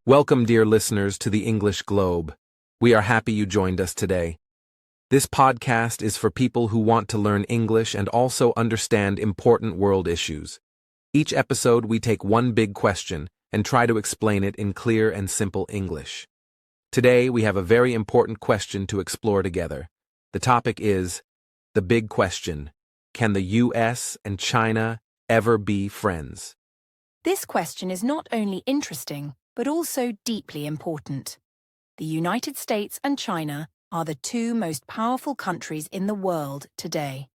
Welcome, dear listeners, to the English Globe. We are happy you joined us today. This podcast is for people who want to learn English and also understand important world issues. Each episode, we take one big question and try to explain it in clear and simple English. Today, we have a very important question to explore together. The topic is the big question: can the US and China ever be friends? This question is not only interesting, but also deeply important. The United States and China are the two most powerful countries in the world today.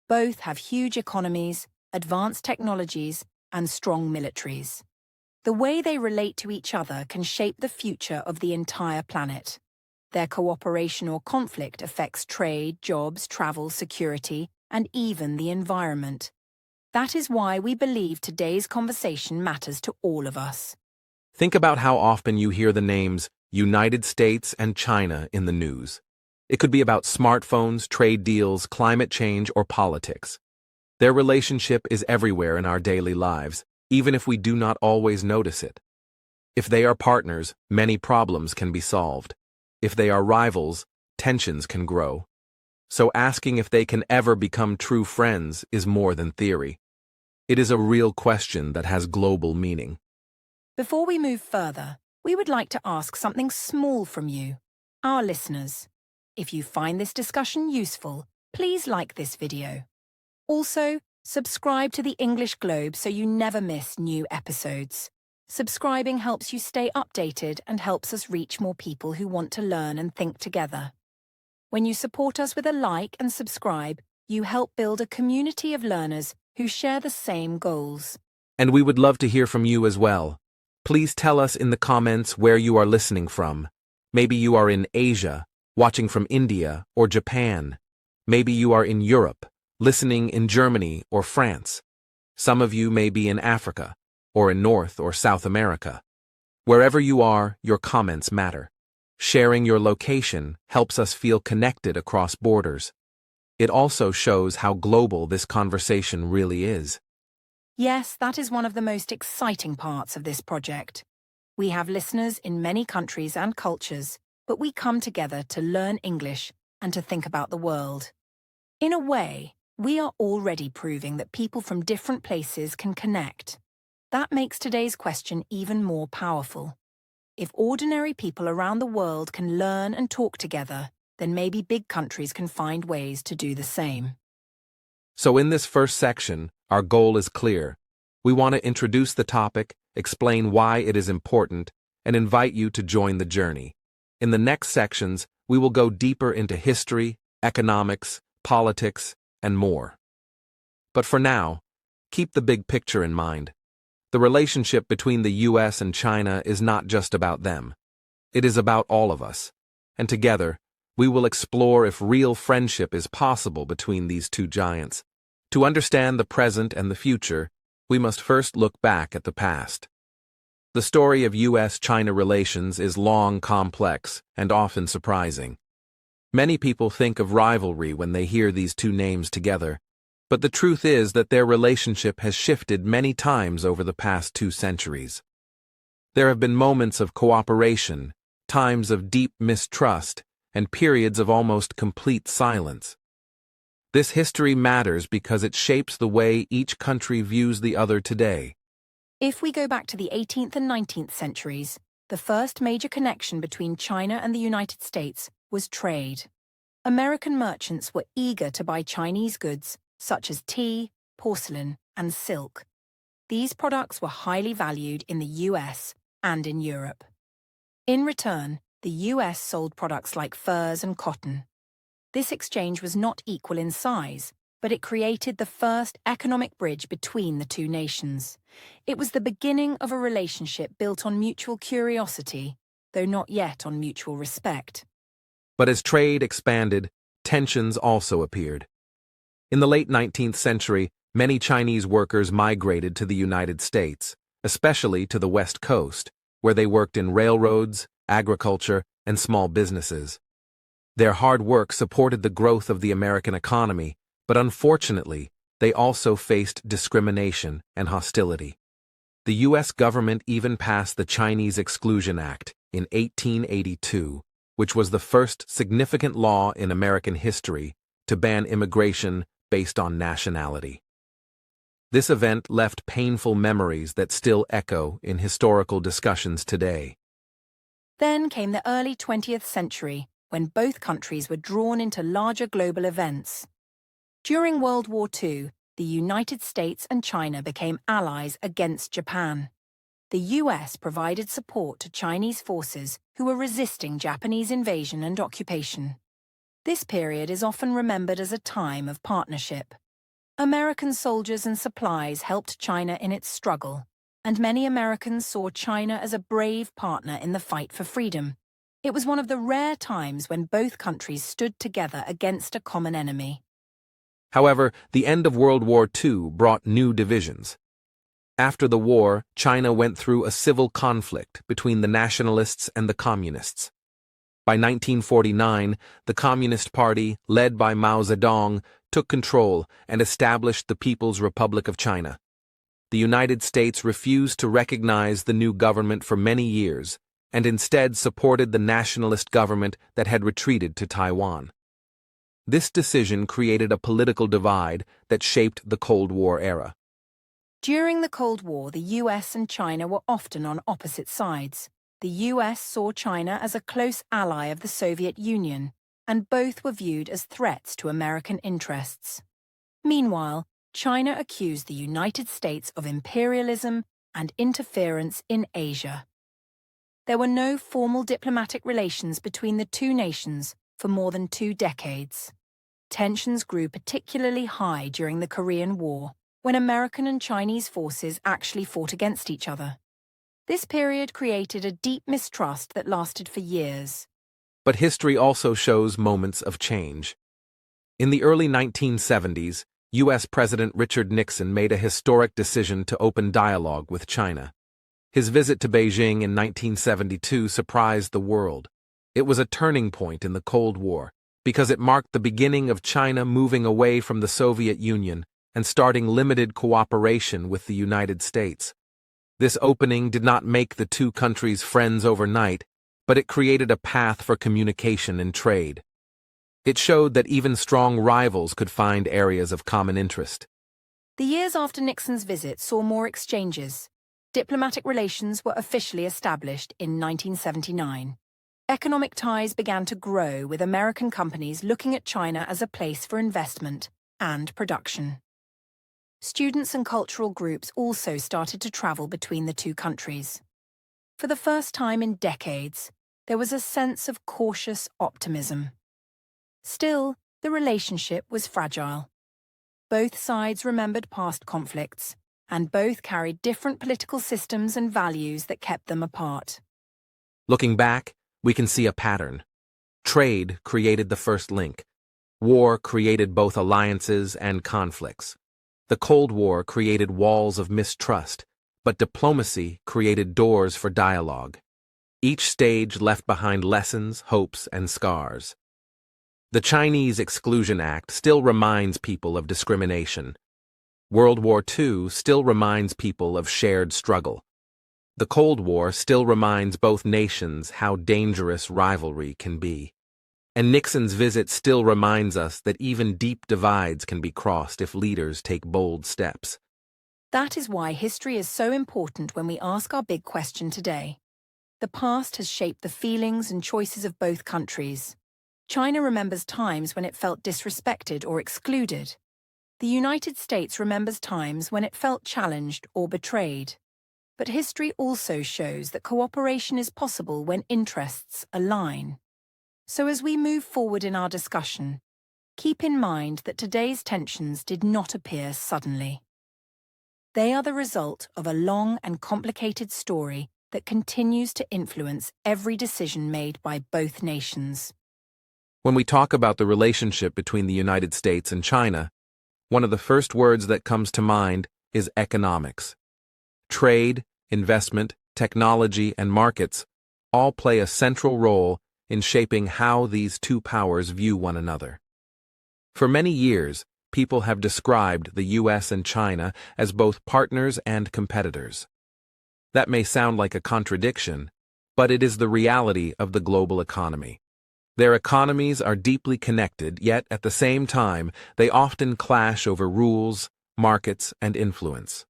Both have huge economies, advanced technologies, and strong militaries. The way they relate to each other can shape the future of the entire planet. Their cooperation or conflict affects trade, jobs, travel, security, and even the environment. That is why we believe today's conversation matters to all of us. Think about how often you hear the names United States and China in the news. It could be about smartphones, trade deals, climate change, or politics. Their relationship is everywhere in our daily lives, even if we do not always notice it. If they are partners, many problems can be solved. If they are rivals, tensions can grow. So asking if they can ever become true friends is more than theory. It is a real question that has global meaning. Before we move further, we would like to ask something small from you, our listeners. If you find this discussion useful, please like this video. Also, subscribe to the English Globe so you never miss new episodes. Subscribing helps you stay updated and helps us reach more people who want to learn and think together. When you support us with a like and subscribe, you help build a community of learners who share the same goals. And we would love to hear from you as well. Please tell us in the comments where you are listening from. Maybe you are in Asia, watching from India or Japan. Maybe you are in Europe, listening in Germany or France. Some of you may be in Africa, or in North or South America. Wherever you are, your comments matter. Sharing your location helps us feel connected across borders. It also shows how global this conversation really is. Yes, that is one of the most exciting parts of this project. We have listeners in many countries and cultures, but we come together to learn English and to think about the world. In a way, we are already proving that people from different places can connect. That makes today's question even more powerful. If ordinary people around the world can learn and talk together, then maybe big countries can find ways to do the same. So in this first section, our goal is clear. We want to introduce the topic, explain why it is important, and invite you to join the journey. In the next sections, we will go deeper into history, economics, politics, and more. But for now, keep the big picture in mind. The relationship between the US and China is not just about them. It is about all of us. And together, we will explore if real friendship is possible between these two giants. To understand the present and the future, we must first look back at the past. The story of US-China relations is long, complex, and often surprising. Many people think of rivalry when they hear these two names together, but the truth is that their relationship has shifted many times over the past 2 centuries. There have been moments of cooperation, times of deep mistrust, and periods of almost complete silence. This history matters because it shapes the way each country views the other today. If we go back to the 18th and 19th centuries, the first major connection between China and the United States was trade. American merchants were eager to buy Chinese goods such as tea, porcelain, and silk. These products were highly valued in the US and in Europe. In return, the US sold products like furs and cotton. This exchange was not equal in size, but it created the first economic bridge between the two nations. It was the beginning of a relationship built on mutual curiosity, though not yet on mutual respect. But as trade expanded, tensions also appeared. In the late 19th century, many Chinese workers migrated to the United States, especially to the West Coast, where they worked in railroads, agriculture, and small businesses. Their hard work supported the growth of the American economy, but unfortunately, they also faced discrimination and hostility. The U.S. government even passed the Chinese Exclusion Act in 1882, which was the first significant law in American history to ban immigration based on nationality. This event left painful memories that still echo in historical discussions today. Then came the early 20th century, when both countries were drawn into larger global events. During World War II, the United States and China became allies against Japan. The US provided support to Chinese forces who were resisting Japanese invasion and occupation. This period is often remembered as a time of partnership. American soldiers and supplies helped China in its struggle, and many Americans saw China as a brave partner in the fight for freedom. It was one of the rare times when both countries stood together against a common enemy. However, the end of World War II brought new divisions. After the war, China went through a civil conflict between the nationalists and the communists. By 1949, the Communist Party, led by Mao Zedong, took control and established the People's Republic of China. The United States refused to recognize the new government for many years, and instead supported the nationalist government that had retreated to Taiwan. This decision created a political divide that shaped the Cold War era. During the Cold War, the US and China were often on opposite sides. The US saw China as a close ally of the Soviet Union, and both were viewed as threats to American interests. Meanwhile, China accused the United States of imperialism and interference in Asia. There were no formal diplomatic relations between the two nations for more than 2 decades. Tensions grew particularly high during the Korean War, when American and Chinese forces actually fought against each other. This period created a deep mistrust that lasted for years. But history also shows moments of change. In the early 1970s, U.S. President Richard Nixon made a historic decision to open dialogue with China. His visit to Beijing in 1972 surprised the world. It was a turning point in the Cold War, because it marked the beginning of China moving away from the Soviet Union and starting limited cooperation with the United States. This opening did not make the two countries friends overnight, but it created a path for communication and trade. It showed that even strong rivals could find areas of common interest. The years after Nixon's visit saw more exchanges. Diplomatic relations were officially established in 1979. Economic ties began to grow, with American companies looking at China as a place for investment and production. Students and cultural groups also started to travel between the two countries. For the first time in decades, there was a sense of cautious optimism. Still, the relationship was fragile. Both sides remembered past conflicts, and both carried different political systems and values that kept them apart. Looking back, we can see a pattern. Trade created the first link. War created both alliances and conflicts. The Cold War created walls of mistrust, but diplomacy created doors for dialogue. Each stage left behind lessons, hopes, and scars. The Chinese Exclusion Act still reminds people of discrimination. World War II still reminds people of shared struggle. The Cold War still reminds both nations how dangerous rivalry can be. And Nixon's visit still reminds us that even deep divides can be crossed if leaders take bold steps. That is why history is so important when we ask our big question today. The past has shaped the feelings and choices of both countries. China remembers times when it felt disrespected or excluded. The United States remembers times when it felt challenged or betrayed. But history also shows that cooperation is possible when interests align. So as we move forward in our discussion, keep in mind that today's tensions did not appear suddenly. They are the result of a long and complicated story that continues to influence every decision made by both nations. When we talk about the relationship between the United States and China, one of the first words that comes to mind is economics. Trade, investment, technology, and markets all play a central role in shaping how these two powers view one another. For many years, people have described the U.S. and China as both partners and competitors. That may sound like a contradiction, but it is the reality of the global economy. Their economies are deeply connected, yet at the same time, they often clash over rules, markets, and influence.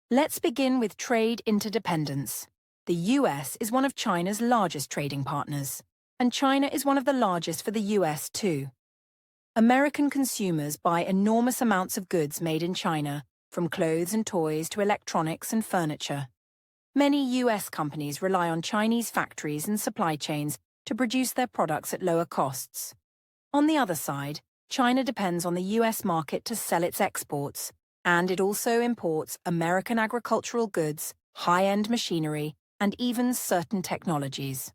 Let's begin with trade interdependence. The US is one of China's largest trading partners, and China is one of the largest for the US too. American consumers buy enormous amounts of goods made in China, from clothes and toys to electronics and furniture. Many US companies rely on Chinese factories and supply chains to produce their products at lower costs. On the other side, China depends on the US market to sell its exports, and it also imports American agricultural goods, high-end machinery, and even certain technologies.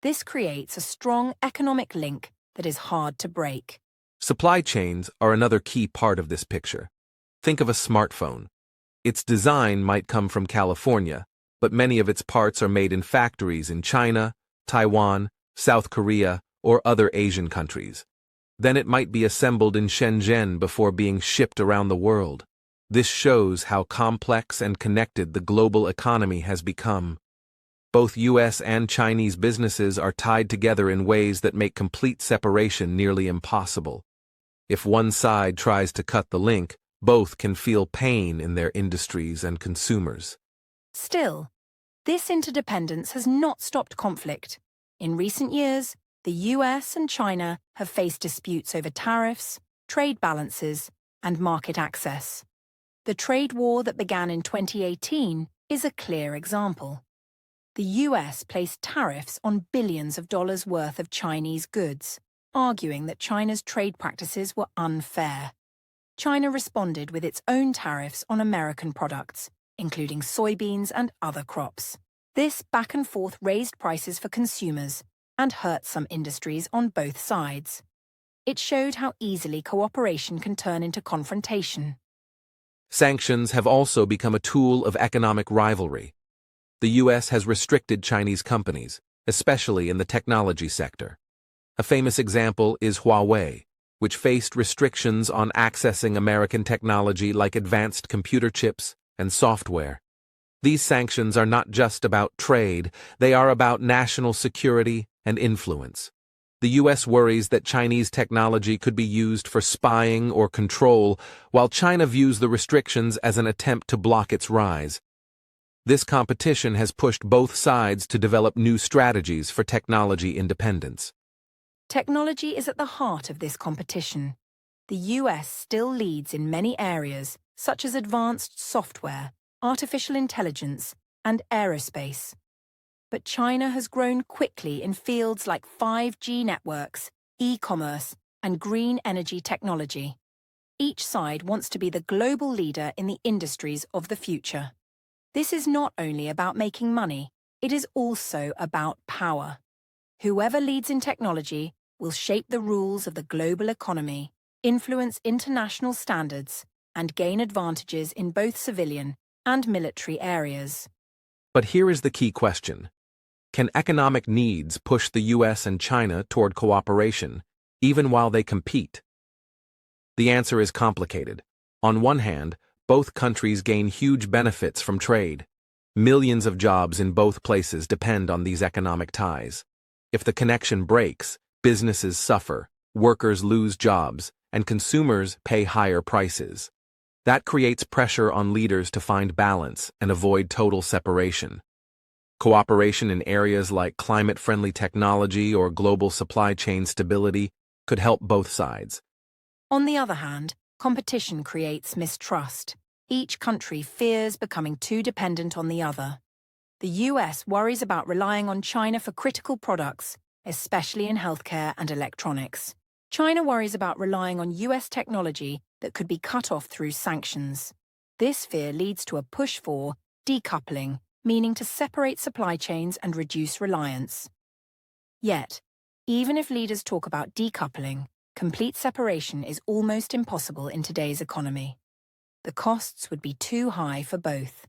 This creates a strong economic link that is hard to break. Supply chains are another key part of this picture. Think of a smartphone. Its design might come from California, but many of its parts are made in factories in China, Taiwan, South Korea, or other Asian countries. Then it might be assembled in Shenzhen before being shipped around the world. This shows how complex and connected the global economy has become. Both US and Chinese businesses are tied together in ways that make complete separation nearly impossible. If one side tries to cut the link, both can feel pain in their industries and consumers. Still, this interdependence has not stopped conflict. In recent years, the US and China have faced disputes over tariffs, trade balances, and market access. The trade war that began in 2018 is a clear example. The US placed tariffs on billions of dollars worth of Chinese goods, arguing that China's trade practices were unfair. China responded with its own tariffs on American products, including soybeans and other crops. This back and forth raised prices for consumers and hurt some industries on both sides. It showed how easily cooperation can turn into confrontation. Sanctions have also become a tool of economic rivalry. The US has restricted Chinese companies, especially in the technology sector. A famous example is Huawei, which faced restrictions on accessing American technology like advanced computer chips and software. These sanctions are not just about trade, they are about national security and influence. The US worries that Chinese technology could be used for spying or control, while China views the restrictions as an attempt to block its rise. This competition has pushed both sides to develop new strategies for technology independence. Technology is at the heart of this competition. The US still leads in many areas, such as advanced software, artificial intelligence, and aerospace. But China has grown quickly in fields like 5G networks, e-commerce, and green energy technology. Each side wants to be the global leader in the industries of the future. This is not only about making money, it is also about power. Whoever leads in technology will shape the rules of the global economy, influence international standards, and gain advantages in both civilian and military areas. But here is the key question. Can economic needs push the US and China toward cooperation, even while they compete? The answer is complicated. On one hand, both countries gain huge benefits from trade. Millions of jobs in both places depend on these economic ties. If the connection breaks, businesses suffer, workers lose jobs, and consumers pay higher prices. That creates pressure on leaders to find balance and avoid total separation. Cooperation in areas like climate-friendly technology or global supply chain stability could help both sides. On the other hand, competition creates mistrust. Each country fears becoming too dependent on the other. The US worries about relying on China for critical products, especially in healthcare and electronics. China worries about relying on US technology that could be cut off through sanctions. This fear leads to a push for decoupling, meaning to separate supply chains and reduce reliance. Yet, even if leaders talk about decoupling, complete separation is almost impossible in today's economy. The costs would be too high for both.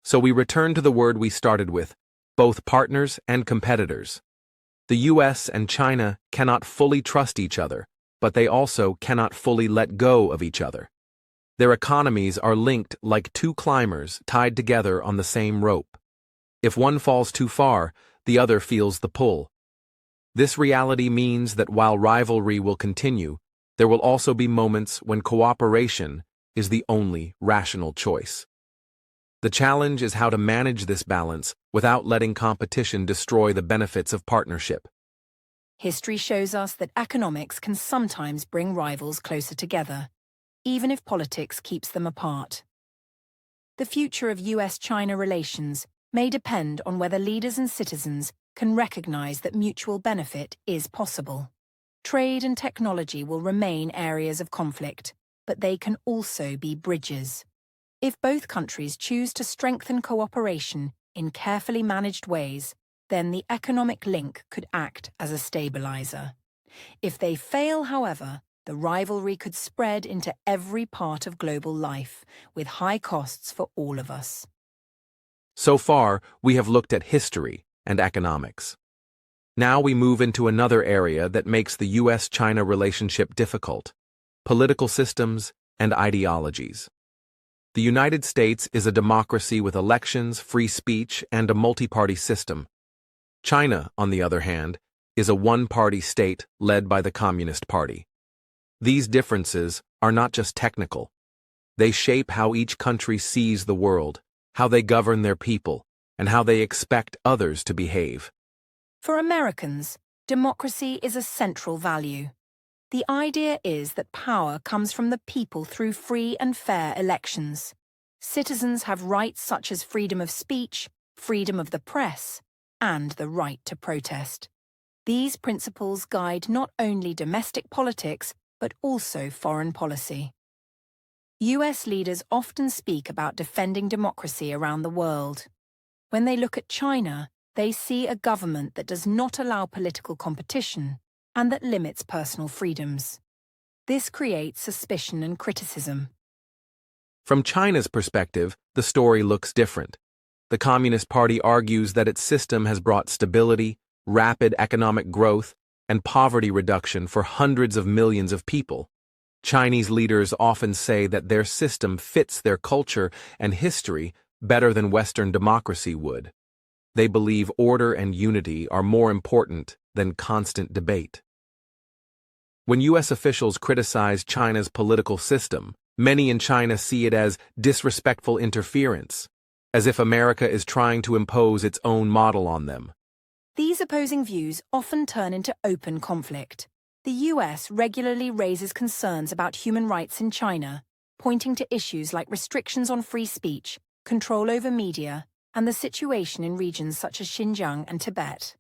So we return to the word we started with, both partners and competitors. The US and China cannot fully trust each other, but they also cannot fully let go of each other. Their economies are linked like two climbers tied together on the same rope. If one falls too far, the other feels the pull. This reality means that while rivalry will continue, there will also be moments when cooperation is the only rational choice. The challenge is how to manage this balance without letting competition destroy the benefits of partnership. History shows us that economics can sometimes bring rivals closer together, even if politics keeps them apart. The future of US-China relations may depend on whether leaders and citizens can recognize that mutual benefit is possible. Trade and technology will remain areas of conflict, but they can also be bridges. If both countries choose to strengthen cooperation in carefully managed ways, then the economic link could act as a stabilizer. If they fail, however, the rivalry could spread into every part of global life, with high costs for all of us. So far, we have looked at history and economics. Now we move into another area that makes the US-China relationship difficult: political systems and ideologies. The United States is a democracy with elections, free speech, and a multi-party system. China, on the other hand, is a one-party state led by the Communist Party. These differences are not just technical. They shape how each country sees the world, how they govern their people, and how they expect others to behave. For Americans, democracy is a central value. The idea is that power comes from the people through free and fair elections. Citizens have rights such as freedom of speech, freedom of the press, and the right to protest. These principles guide not only domestic politics, but also foreign policy. US leaders often speak about defending democracy around the world. When they look at China, they see a government that does not allow political competition and that limits personal freedoms. This creates suspicion and criticism. From China's perspective, the story looks different. The Communist Party argues that its system has brought stability, rapid economic growth, and poverty reduction for hundreds of millions of people. Chinese leaders often say that their system fits their culture and history better than Western democracy would. They believe order and unity are more important than constant debate. When US officials criticize China's political system, many in China see it as disrespectful interference, as if America is trying to impose its own model on them. These opposing views often turn into open conflict. The US regularly raises concerns about human rights in China, pointing to issues like restrictions on free speech, control over media, and the situation in regions such as Xinjiang and Tibet.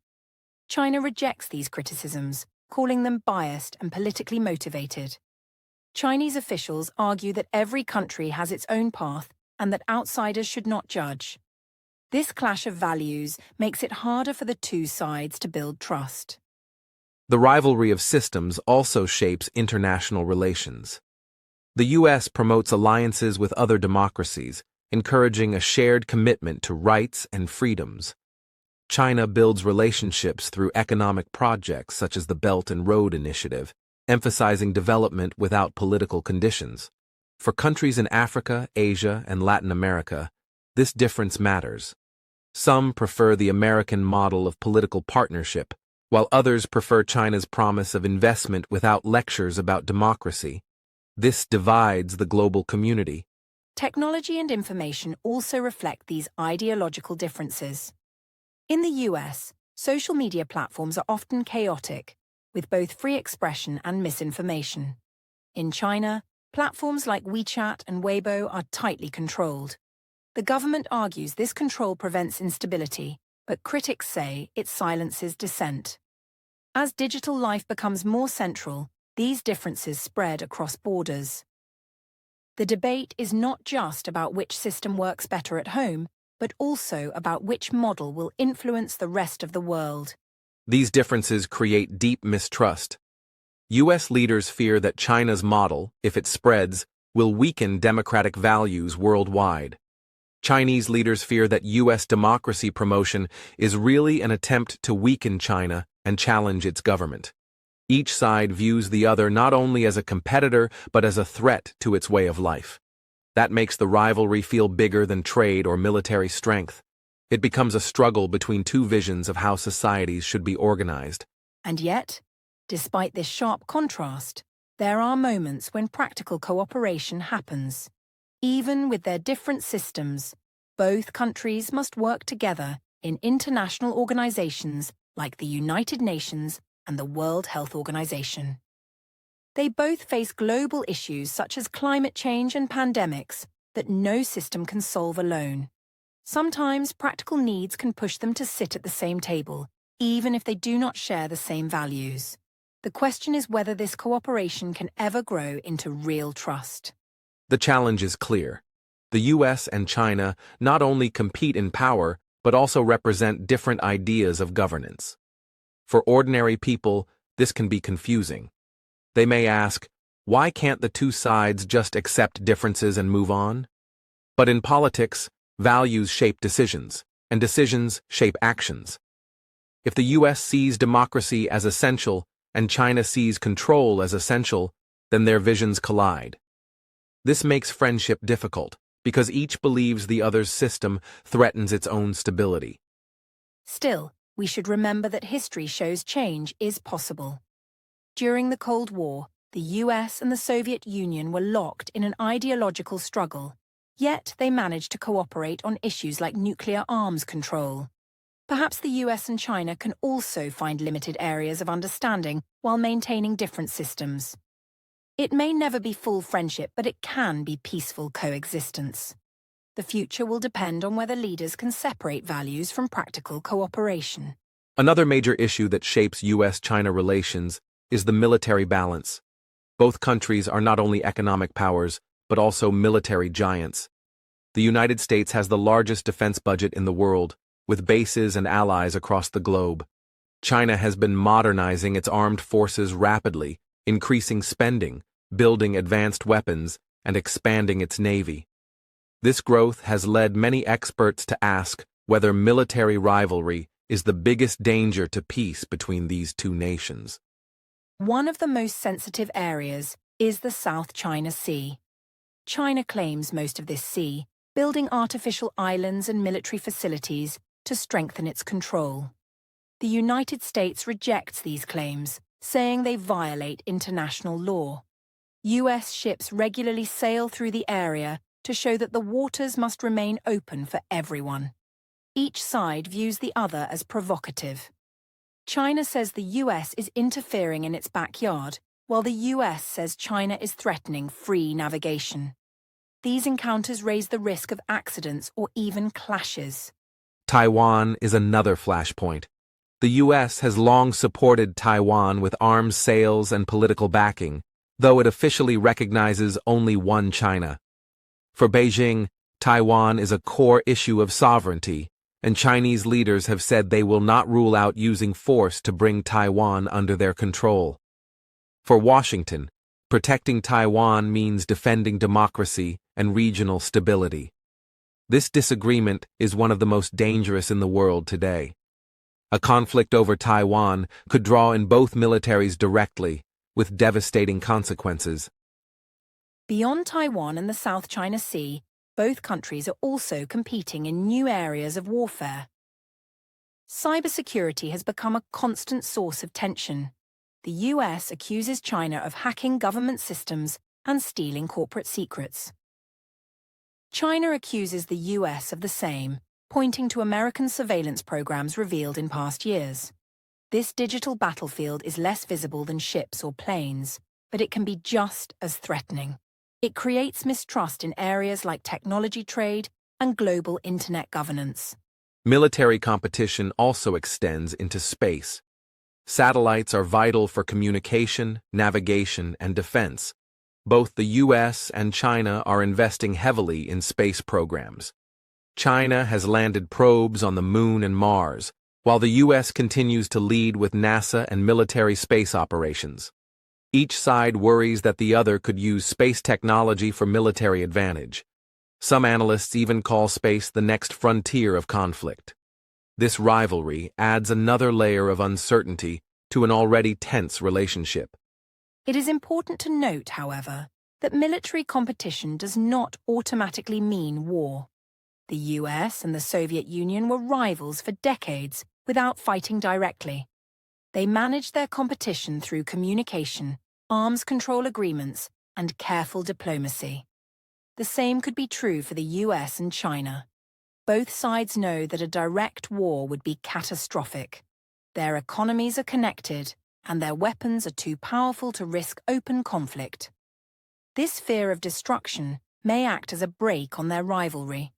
China rejects these criticisms, calling them biased and politically motivated. Chinese officials argue that every country has its own path and that outsiders should not judge. This clash of values makes it harder for the two sides to build trust. The rivalry of systems also shapes international relations. The US promotes alliances with other democracies, encouraging a shared commitment to rights and freedoms. China builds relationships through economic projects such as the Belt and Road Initiative, emphasizing development without political conditions. For countries in Africa, Asia, and Latin America, this difference matters. Some prefer the American model of political partnership, while others prefer China's promise of investment without lectures about democracy. This divides the global community. Technology and information also reflect these ideological differences. In the US, social media platforms are often chaotic, with both free expression and misinformation. In China, platforms like WeChat and Weibo are tightly controlled. The government argues this control prevents instability, but critics say it silences dissent. As digital life becomes more central, these differences spread across borders. The debate is not just about which system works better at home, but also about which model will influence the rest of the world. These differences create deep mistrust. US leaders fear that China's model, if it spreads, will weaken democratic values worldwide. Chinese leaders fear that US democracy promotion is really an attempt to weaken China and challenge its government. Each side views the other not only as a competitor, but as a threat to its way of life. That makes the rivalry feel bigger than trade or military strength. It becomes a struggle between two visions of how societies should be organized. And yet, despite this sharp contrast, there are moments when practical cooperation happens. Even with their different systems, both countries must work together in international organizations like the United Nations and the World Health Organization. They both face global issues such as climate change and pandemics that no system can solve alone. Sometimes practical needs can push them to sit at the same table, even if they do not share the same values. The question is whether this cooperation can ever grow into real trust. The challenge is clear. The US and China not only compete in power, but also represent different ideas of governance. For ordinary people, this can be confusing. They may ask, why can't the two sides just accept differences and move on? But in politics, values shape decisions, and decisions shape actions. If the US sees democracy as essential and China sees control as essential, then their visions collide. This makes friendship difficult, because each believes the other's system threatens its own stability. Still, we should remember that history shows change is possible. During the Cold War, the US and the Soviet Union were locked in an ideological struggle, yet they managed to cooperate on issues like nuclear arms control. Perhaps the US and China can also find limited areas of understanding while maintaining different systems. It may never be full friendship, but it can be peaceful coexistence. The future will depend on whether leaders can separate values from practical cooperation. Another major issue that shapes US-China relations is the military balance. Both countries are not only economic powers, but also military giants. The United States has the largest defense budget in the world, with bases and allies across the globe. China has been modernizing its armed forces rapidly, increasing spending, building advanced weapons, and expanding its navy. This growth has led many experts to ask whether military rivalry is the biggest danger to peace between these two nations. One of the most sensitive areas is the South China Sea. China claims most of this sea, building artificial islands and military facilities to strengthen its control. The United States rejects these claims, saying they violate international law. US ships regularly sail through the area to show that the waters must remain open for everyone. Each side views the other as provocative. China says the US is interfering in its backyard, while the US says China is threatening free navigation. These encounters raise the risk of accidents or even clashes. Taiwan is another flashpoint. The US has long supported Taiwan with arms sales and political backing, though it officially recognizes only one China. For Beijing, Taiwan is a core issue of sovereignty, and Chinese leaders have said they will not rule out using force to bring Taiwan under their control. For Washington, protecting Taiwan means defending democracy and regional stability. This disagreement is one of the most dangerous in the world today. A conflict over Taiwan could draw in both militaries directly, with devastating consequences. Beyond Taiwan and the South China Sea, both countries are also competing in new areas of warfare. Cybersecurity has become a constant source of tension. The US accuses China of hacking government systems and stealing corporate secrets. China accuses the US of the same, pointing to American surveillance programs revealed in past years. This digital battlefield is less visible than ships or planes, but it can be just as threatening. It creates mistrust in areas like technology trade and global internet governance. Military competition also extends into space. Satellites are vital for communication, navigation, and defense. Both the US and China are investing heavily in space programs. China has landed probes on the Moon and Mars, while the US continues to lead with NASA and military space operations. Each side worries that the other could use space technology for military advantage. Some analysts even call space the next frontier of conflict. This rivalry adds another layer of uncertainty to an already tense relationship. It is important to note, however, that military competition does not automatically mean war. The US and the Soviet Union were rivals for decades without fighting directly. They managed their competition through communication, arms control agreements, and careful diplomacy. The same could be true for the US and China. Both sides know that a direct war would be catastrophic. Their economies are connected, and their weapons are too powerful to risk open conflict. This fear of destruction may act as a brake on their rivalry.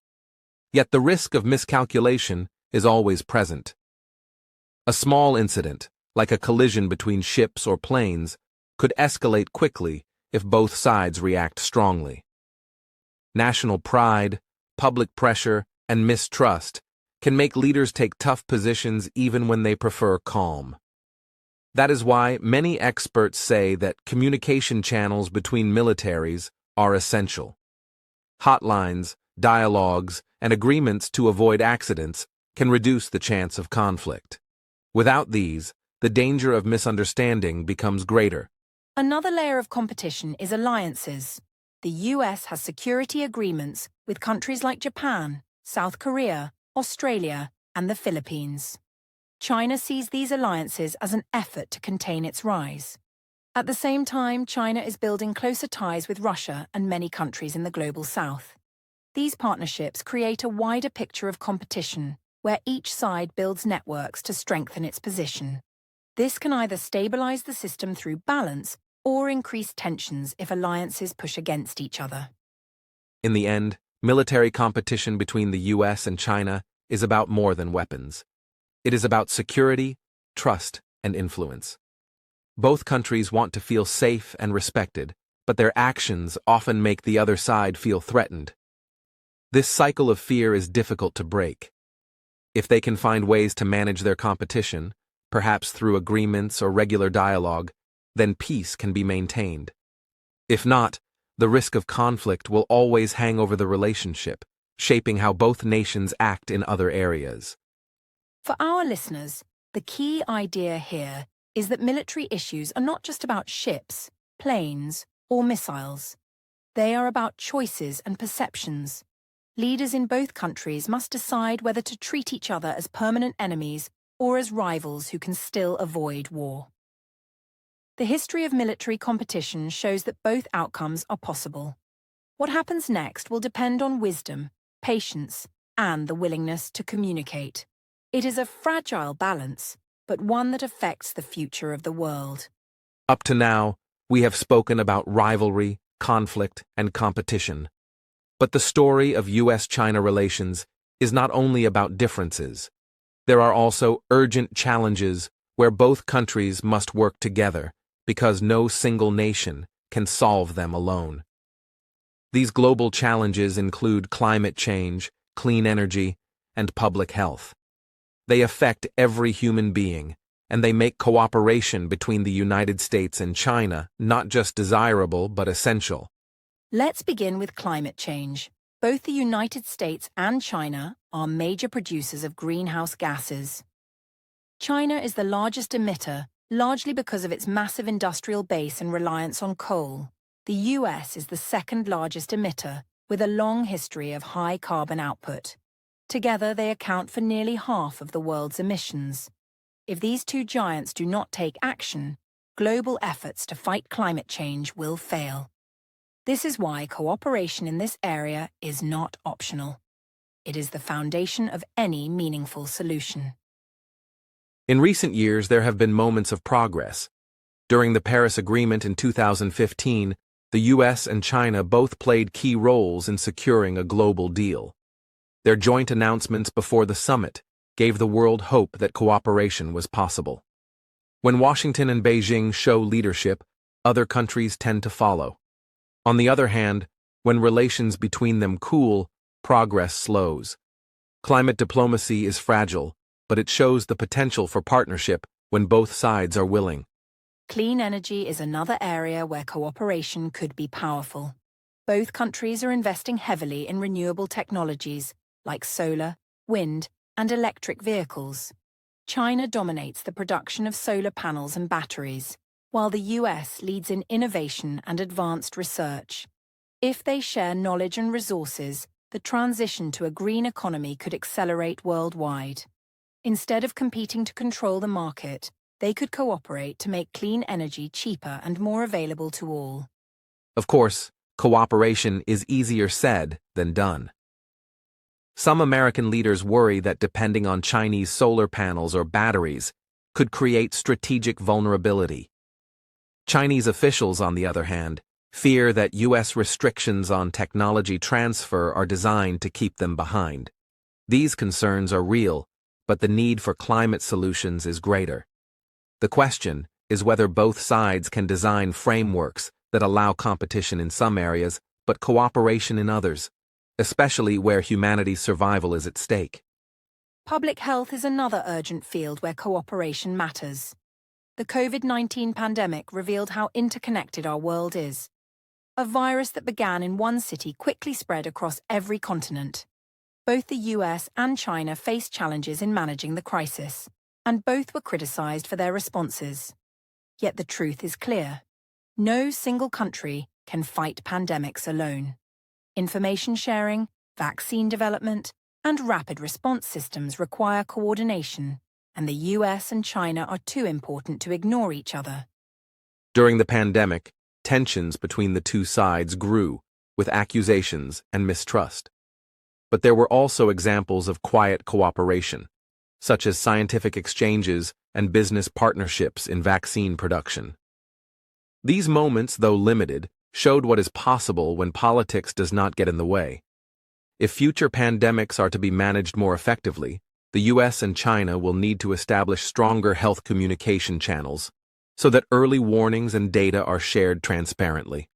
Yet the risk of miscalculation is always present. A small incident, like a collision between ships or planes, could escalate quickly if both sides react strongly. National pride, public pressure, and mistrust can make leaders take tough positions even when they prefer calm. That is why many experts say that communication channels between militaries are essential. Hotlines, dialogues, and agreements to avoid accidents can reduce the chance of conflict. Without these, the danger of misunderstanding becomes greater. Another layer of competition is alliances. The US has security agreements with countries like Japan, South Korea, Australia, and the Philippines. China sees these alliances as an effort to contain its rise. At the same time, China is building closer ties with Russia and many countries in the global south. These partnerships create a wider picture of competition, where each side builds networks to strengthen its position. This can either stabilize the system through balance or increase tensions if alliances push against each other. In the end, military competition between the US and China is about more than weapons. It is about security, trust, and influence. Both countries want to feel safe and respected, but their actions often make the other side feel threatened. This cycle of fear is difficult to break. If they can find ways to manage their competition, perhaps through agreements or regular dialogue, then peace can be maintained. If not, the risk of conflict will always hang over the relationship, shaping how both nations act in other areas. For our listeners, the key idea here is that military issues are not just about ships, planes, or missiles. They are about choices and perceptions. Leaders in both countries must decide whether to treat each other as permanent enemies or as rivals who can still avoid war. The history of military competition shows that both outcomes are possible. What happens next will depend on wisdom, patience, and the willingness to communicate. It is a fragile balance, but one that affects the future of the world. Up to now, we have spoken about rivalry, conflict, and competition. But the story of US-China relations is not only about differences. There are also urgent challenges where both countries must work together, because no single nation can solve them alone. These global challenges include climate change, clean energy, and public health. They affect every human being, and they make cooperation between the United States and China not just desirable but essential. Let's begin with climate change. Both the United States and China are major producers of greenhouse gases. China is the largest emitter, largely because of its massive industrial base and reliance on coal. The US is the second largest emitter, with a long history of high carbon output. Together, they account for nearly half of the world's emissions. If these two giants do not take action, global efforts to fight climate change will fail. This is why cooperation in this area is not optional. It is the foundation of any meaningful solution. In recent years, there have been moments of progress. During the Paris Agreement in 2015, the US and China both played key roles in securing a global deal. Their joint announcements before the summit gave the world hope that cooperation was possible. When Washington and Beijing show leadership, other countries tend to follow. On the other hand, when relations between them cool, progress slows. Climate diplomacy is fragile, but it shows the potential for partnership when both sides are willing. Clean energy is another area where cooperation could be powerful. Both countries are investing heavily in renewable technologies like solar, wind, and electric vehicles. China dominates the production of solar panels and batteries. while the US leads in innovation and advanced research. If they share knowledge and resources, the transition to a green economy could accelerate worldwide. Instead of competing to control the market, they could cooperate to make clean energy cheaper and more available to all. Of course, cooperation is easier said than done. Some American leaders worry that depending on Chinese solar panels or batteries could create strategic vulnerability. Chinese officials, on the other hand, fear that U.S. restrictions on technology transfer are designed to keep them behind. These concerns are real, but the need for climate solutions is greater. The question is whether both sides can design frameworks that allow competition in some areas but cooperation in others, especially where humanity's survival is at stake. Public health is another urgent field where cooperation matters. The COVID-19 pandemic revealed how interconnected our world is. A virus that began in one city quickly spread across every continent. Both the US and China faced challenges in managing the crisis, and both were criticized for their responses. Yet the truth is clear. No single country can fight pandemics alone. Information sharing, vaccine development, and rapid response systems require coordination, and the US and China are too important to ignore each other. During the pandemic, tensions between the two sides grew, with accusations and mistrust. But there were also examples of quiet cooperation, such as scientific exchanges and business partnerships in vaccine production. These moments, though limited, showed what is possible when politics does not get in the way. If future pandemics are to be managed more effectively, the US and China will need to establish stronger health communication channels so that early warnings and data are shared transparently.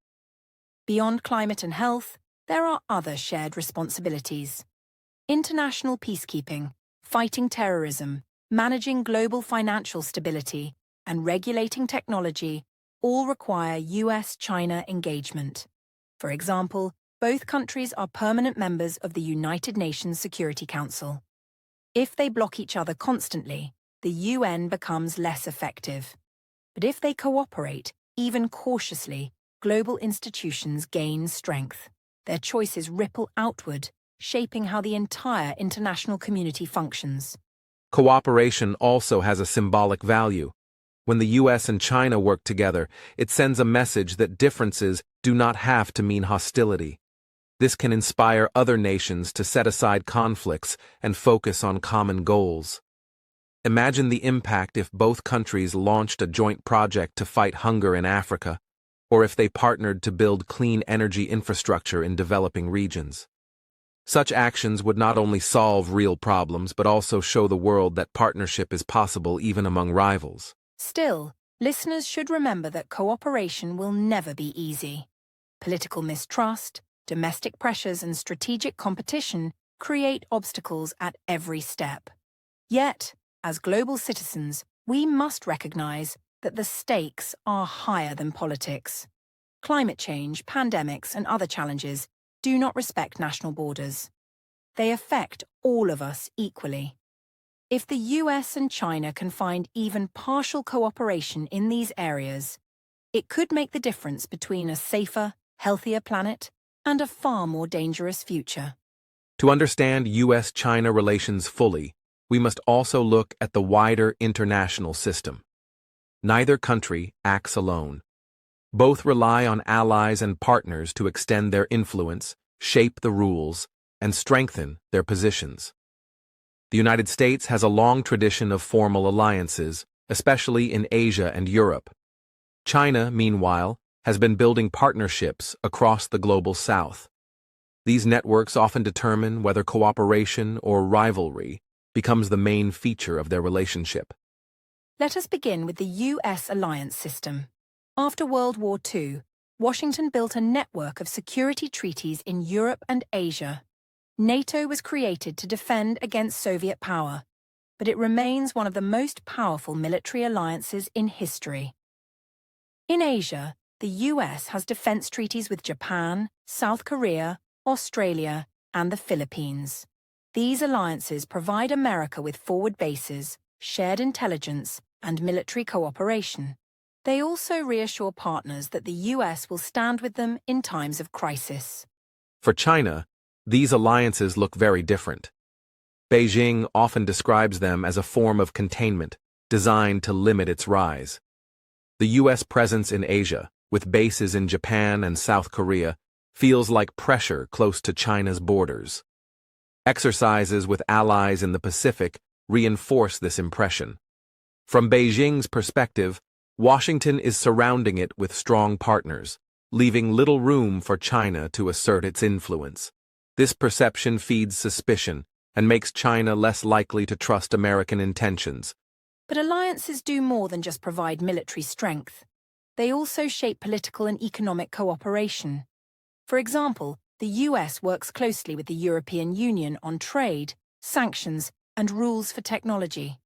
Beyond climate and health, there are other shared responsibilities. International peacekeeping, fighting terrorism, managing global financial stability, and regulating technology all require US-China engagement. For example, both countries are permanent members of the United Nations Security Council. If they block each other constantly, the UN becomes less effective. But if they cooperate, even cautiously, global institutions gain strength. Their choices ripple outward, shaping how the entire international community functions. Cooperation also has a symbolic value. When the US and China work together, it sends a message that differences do not have to mean hostility. This can inspire other nations to set aside conflicts and focus on common goals. Imagine the impact if both countries launched a joint project to fight hunger in Africa, or if they partnered to build clean energy infrastructure in developing regions. Such actions would not only solve real problems but also show the world that partnership is possible even among rivals. Still, listeners should remember that cooperation will never be easy. Political mistrust, domestic pressures, and strategic competition create obstacles at every step. Yet, as global citizens, we must recognize that the stakes are higher than politics. Climate change, pandemics, and other challenges do not respect national borders. They affect all of us equally. If the US and China can find even partial cooperation in these areas, it could make the difference between a safer, healthier planet and a far more dangerous future. To understand US-China relations fully, we must also look at the wider international system. Neither country acts alone. Both rely on allies and partners to extend their influence, shape the rules, and strengthen their positions. The United States has a long tradition of formal alliances, especially in Asia and Europe. China, meanwhile, has been building partnerships across the global south. These networks often determine whether cooperation or rivalry becomes the main feature of their relationship. Let us begin with the US alliance system. After World War II, Washington built a network of security treaties in Europe and Asia. NATO was created to defend against Soviet power, but it remains one of the most powerful military alliances in history. In Asia, the US has defense treaties with Japan, South Korea, Australia, and the Philippines. These alliances provide America with forward bases, shared intelligence, and military cooperation. They also reassure partners that the US will stand with them in times of crisis. For China, these alliances look very different. Beijing often describes them as a form of containment designed to limit its rise. The U.S. presence in Asia, with bases in Japan and South Korea, feels like pressure close to China's borders. Exercises with allies in the Pacific reinforce this impression. From Beijing's perspective, Washington is surrounding it with strong partners, leaving little room for China to assert its influence. This perception feeds suspicion and makes China less likely to trust American intentions. But alliances do more than just provide military strength. They also shape political and economic cooperation. For example, the US works closely with the European Union on trade, sanctions, and rules for technology.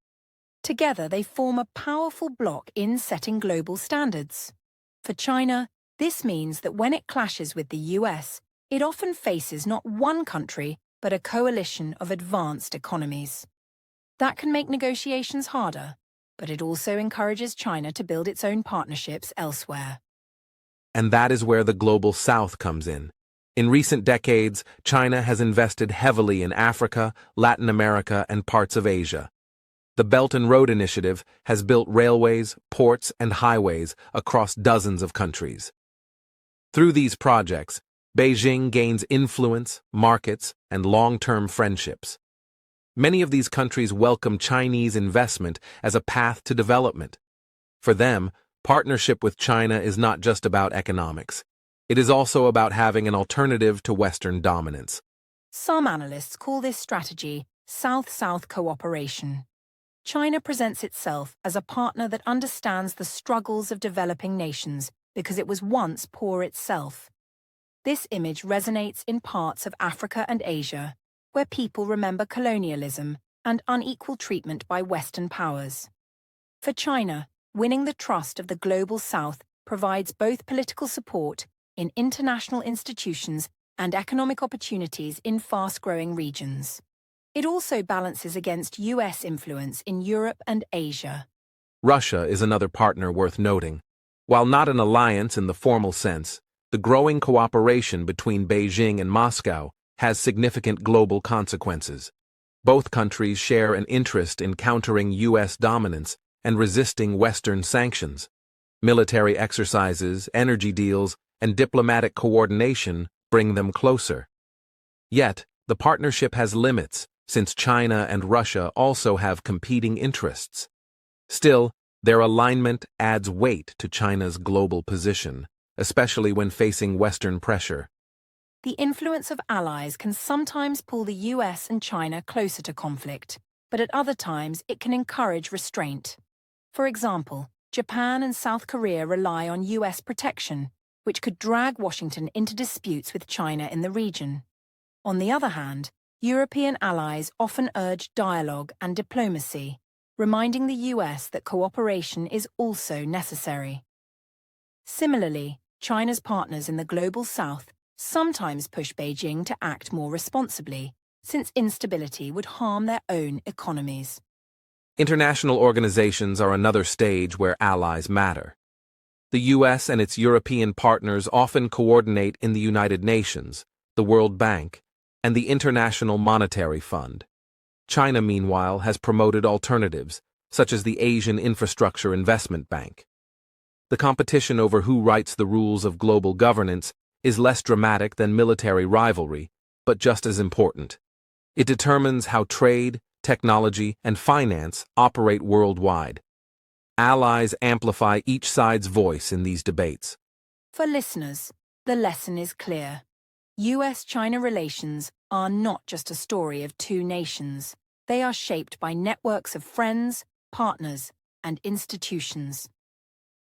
Together, they form a powerful bloc in setting global standards. For China, this means that when it clashes with the US, it often faces not one country, but a coalition of advanced economies. That can make negotiations harder, but it also encourages China to build its own partnerships elsewhere. And that is where the Global South comes in. In recent decades, China has invested heavily in Africa, Latin America, and parts of Asia. The Belt and Road Initiative has built railways, ports, and highways across dozens of countries. Through these projects, Beijing gains influence, markets, and long-term friendships. Many of these countries welcome Chinese investment as a path to development. For them, partnership with China is not just about economics. It is also about having an alternative to Western dominance. Some analysts call this strategy South-South cooperation. China presents itself as a partner that understands the struggles of developing nations because it was once poor itself. This image resonates in parts of Africa and Asia, where people remember colonialism and unequal treatment by Western powers. For China, winning the trust of the Global South provides both political support in international institutions and economic opportunities in fast-growing regions. It also balances against US influence in Europe and Asia. Russia is another partner worth noting. While not an alliance in the formal sense, the growing cooperation between Beijing and Moscow has significant global consequences. Both countries share an interest in countering US dominance and resisting Western sanctions. Military exercises, energy deals, and diplomatic coordination bring them closer. Yet, the partnership has limits, since China and Russia also have competing interests. Still, their alignment adds weight to China's global position, especially when facing Western pressure. The influence of allies can sometimes pull the US and China closer to conflict, but at other times it can encourage restraint. For example, Japan and South Korea rely on US protection, which could drag Washington into disputes with China in the region. On the other hand, European allies often urge dialogue and diplomacy, reminding the US that cooperation is also necessary. Similarly, China's partners in the Global South sometimes push Beijing to act more responsibly, since instability would harm their own economies. International organizations are another stage where allies matter. The US and its European partners often coordinate in the United Nations, the World Bank, and the International Monetary Fund. China, meanwhile, has promoted alternatives, such as the Asian Infrastructure Investment Bank. The competition over who writes the rules of global governance is less dramatic than military rivalry, but just as important. It determines how trade, technology, and finance operate worldwide. Allies amplify each side's voice in these debates. For listeners, the lesson is clear. US-China relations are not just a story of two nations. They are shaped by networks of friends, partners, and institutions.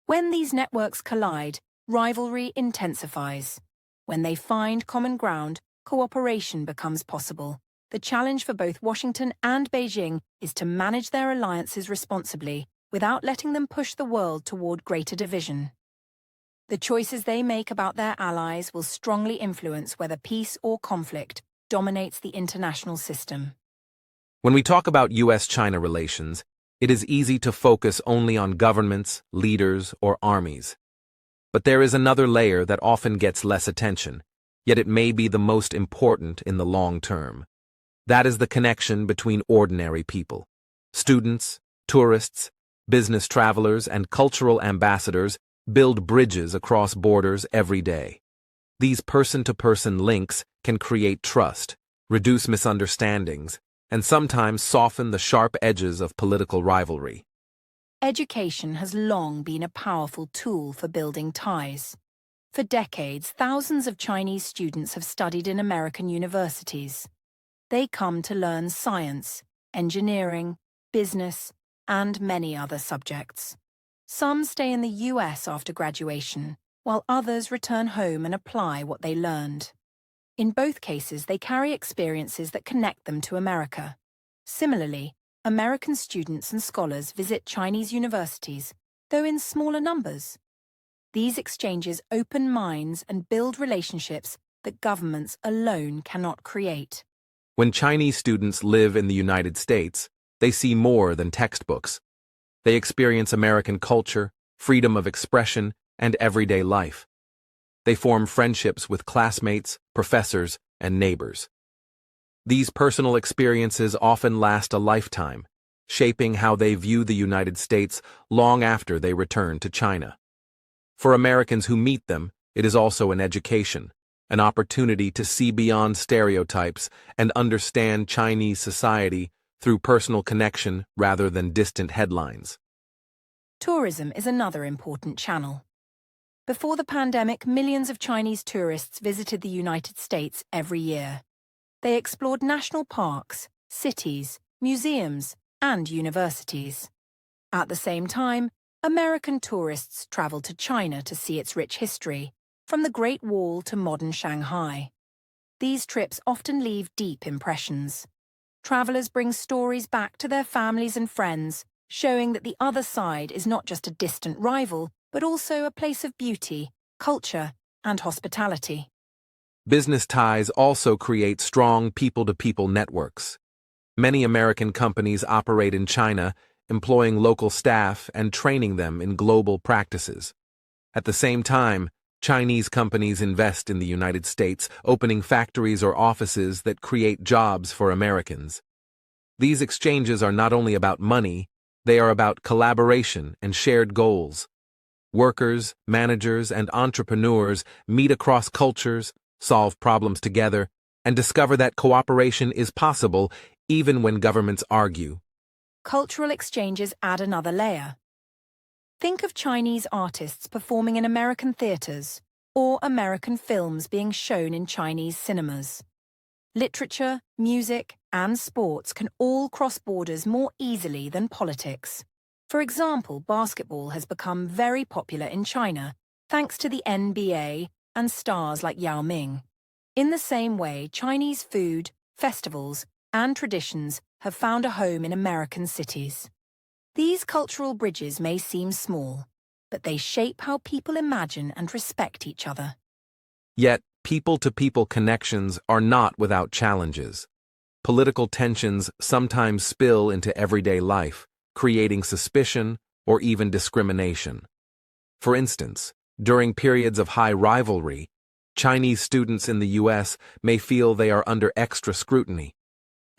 When these networks collide, rivalry intensifies. When they find common ground, cooperation becomes possible. The challenge for both Washington and Beijing is to manage their alliances responsibly without letting them push the world toward greater division. The choices they make about their allies will strongly influence whether peace or conflict dominates the international system. When we talk about US-China relations, It is easy to focus only on governments, leaders, or armies. But there is another layer that often gets less attention, yet it may be the most important in the long term. That is the connection between ordinary people. Students, tourists, business travelers, and cultural ambassadors build bridges across borders every day. These person-to-person links can create trust, reduce misunderstandings, and sometimes soften the sharp edges of political rivalry. Education has long been a powerful tool for building ties. For decades, thousands of Chinese students have studied in American universities. They come to learn science, engineering, business, and many other subjects. Some stay in the US after graduation, while others return home and apply what they learned. In both cases, they carry experiences that connect them to America. Similarly, American students and scholars visit Chinese universities, though in smaller numbers. These exchanges open minds and build relationships that governments alone cannot create. When Chinese students live in the United States, they see more than textbooks. They experience American culture, freedom of expression, and everyday life. They form friendships with classmates, professors, and neighbors. These personal experiences often last a lifetime, shaping how they view the United States long after they return to China. For Americans who meet them, it is also an education, an opportunity to see beyond stereotypes and understand Chinese society through personal connection rather than distant headlines. Tourism is another important channel. Before the pandemic, millions of Chinese tourists visited the United States every year. They explored national parks, cities, museums, and universities. At the same time, American tourists traveled to China to see its rich history, from the Great Wall to modern Shanghai. These trips often leave deep impressions. Travelers bring stories back to their families and friends, showing that the other side is not just a distant rival, but also a place of beauty, culture, and hospitality. Business ties also create strong people-to-people networks. Many American companies operate in China, employing local staff and training them in global practices. At the same time, Chinese companies invest in the United States, opening factories or offices that create jobs for Americans. These exchanges are not only about money, they are about collaboration and shared goals. Workers, managers, and entrepreneurs meet across cultures, solve problems together, and discover that cooperation is possible even when governments argue. Cultural exchanges add another layer. Think of Chinese artists performing in American theaters or American films being shown in Chinese cinemas. Literature, music, and sports can all cross borders more easily than politics. For example, basketball has become very popular in China thanks to the NBA and stars like Yao Ming. In the same way, Chinese food, festivals, and traditions have found a home in American cities. These cultural bridges may seem small, but they shape how people imagine and respect each other. Yet, people-to-people connections are not without challenges. Political tensions sometimes spill into everyday life, creating suspicion or even discrimination. For instance, during periods of high rivalry, Chinese students in the US may feel they are under extra scrutiny.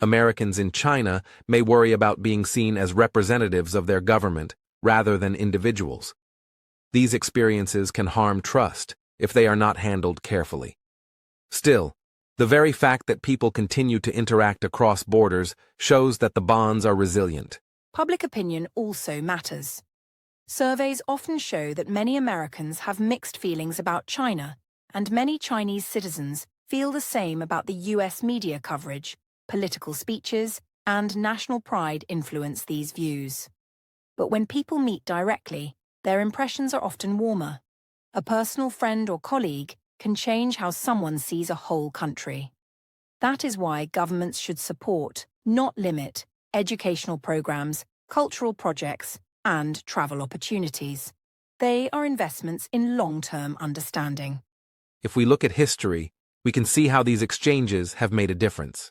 Americans in China may worry about being seen as representatives of their government rather than individuals. These experiences can harm trust if they are not handled carefully. Still, the very fact that people continue to interact across borders shows that the bonds are resilient. Public opinion also matters. Surveys often show that many Americans have mixed feelings about China, and many Chinese citizens feel the same about the US media coverage. Political speeches, and national pride influence these views. But when people meet directly, their impressions are often warmer. A personal friend or colleague can change how someone sees a whole country. That is why governments should support, not limit, educational programs, cultural projects, and travel opportunities. They are investments in long-term understanding. If we look at history, we can see how these exchanges have made a difference.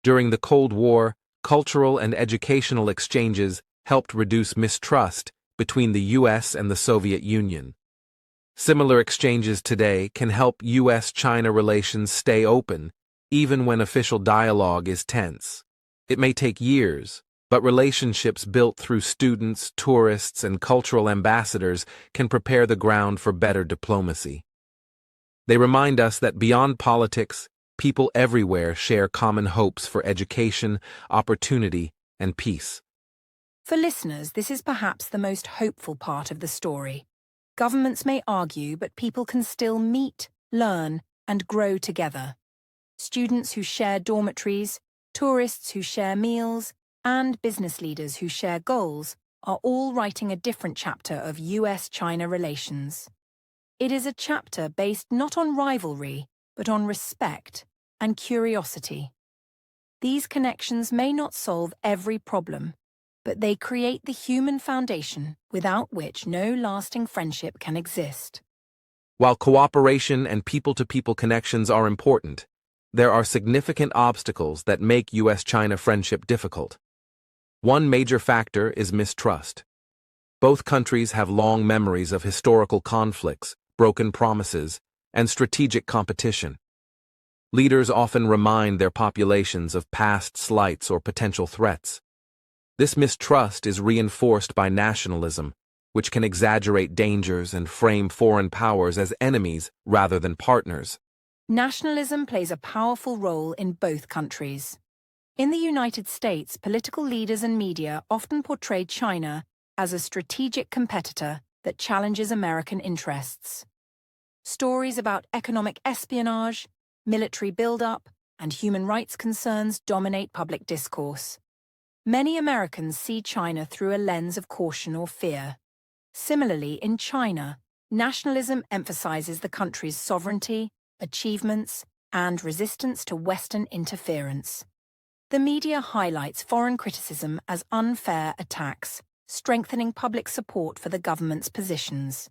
During the Cold War, cultural and educational exchanges helped reduce mistrust between the U.S. and the Soviet Union. Similar exchanges today can help U.S.-China relations stay open, even when official dialogue is tense. It may take years, but relationships built through students, tourists, and cultural ambassadors can prepare the ground for better diplomacy. They remind us that beyond politics, people everywhere share common hopes for education, opportunity, and peace. For listeners, this is perhaps the most hopeful part of the story. Governments may argue, but people can still meet, learn, and grow together. Students who share dormitories, tourists who share meals, and business leaders who share goals are all writing a different chapter of US-China relations. It is a chapter based not on rivalry, but on respect and curiosity. These connections may not solve every problem, but they create the human foundation without which no lasting friendship can exist. While cooperation and people-to-people connections are important, there are significant obstacles that make US-China friendship difficult. One major factor is mistrust. Both countries have long memories of historical conflicts, broken promises, and strategic competition. Leaders often remind their populations of past slights or potential threats. This mistrust is reinforced by nationalism, which can exaggerate dangers and frame foreign powers as enemies rather than partners. Nationalism plays a powerful role in both countries. In the United States, political leaders and media often portray China as a strategic competitor that challenges American interests. Stories about economic espionage, military buildup, and human rights concerns dominate public discourse. Many Americans see China through a lens of caution or fear. Similarly, in China, nationalism emphasizes the country's sovereignty, achievements, and resistance to Western interference. The media highlights foreign criticism as unfair attacks, strengthening public support for the government's positions.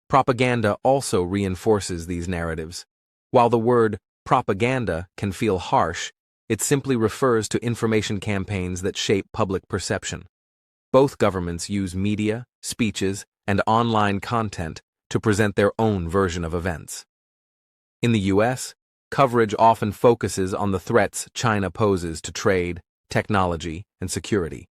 Propaganda also reinforces these narratives. While the word propaganda can feel harsh, it simply refers to information campaigns that shape public perception. Both governments use media, speeches, and online content to present their own version of events. In the U.S., coverage often focuses on the threats China poses to trade, technology, and security.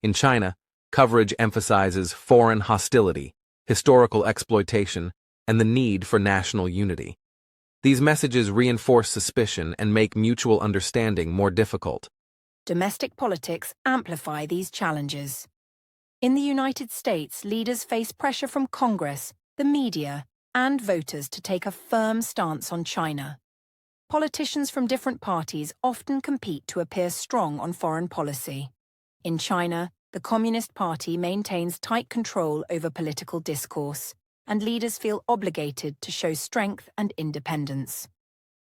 In China, coverage emphasizes foreign hostility, historical exploitation, and the need for national unity. These messages reinforce suspicion and make mutual understanding more difficult. Domestic politics amplify these challenges. In the United States, leaders face pressure from Congress, the media, and voters to take a firm stance on China. Politicians from different parties often compete to appear strong on foreign policy. In China, the Communist Party maintains tight control over political discourse, and leaders feel obligated to show strength and independence.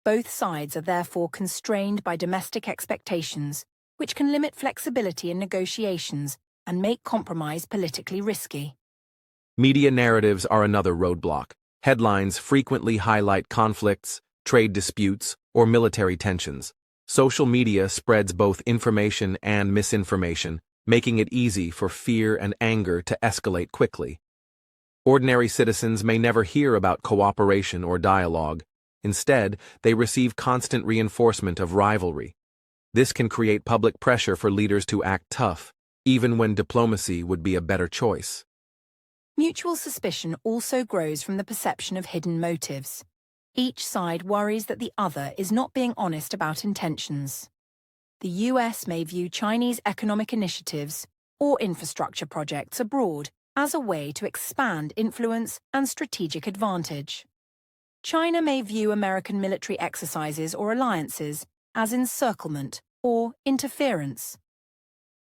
Both sides are therefore constrained by domestic expectations, which can limit flexibility in negotiations and make compromise politically risky. Media narratives are another roadblock. Headlines frequently highlight conflicts, trade disputes, or military tensions. Social media spreads both information and misinformation, making it easy for fear and anger to escalate quickly. Ordinary citizens may never hear about cooperation or dialogue. Instead, they receive constant reinforcement of rivalry. This can create public pressure for leaders to act tough, even when diplomacy would be a better choice. Mutual suspicion also grows from the perception of hidden motives. Each side worries that the other is not being honest about intentions. The US may view Chinese economic initiatives or infrastructure projects abroad as a way to expand influence and strategic advantage. China may view American military exercises or alliances as encirclement or interference.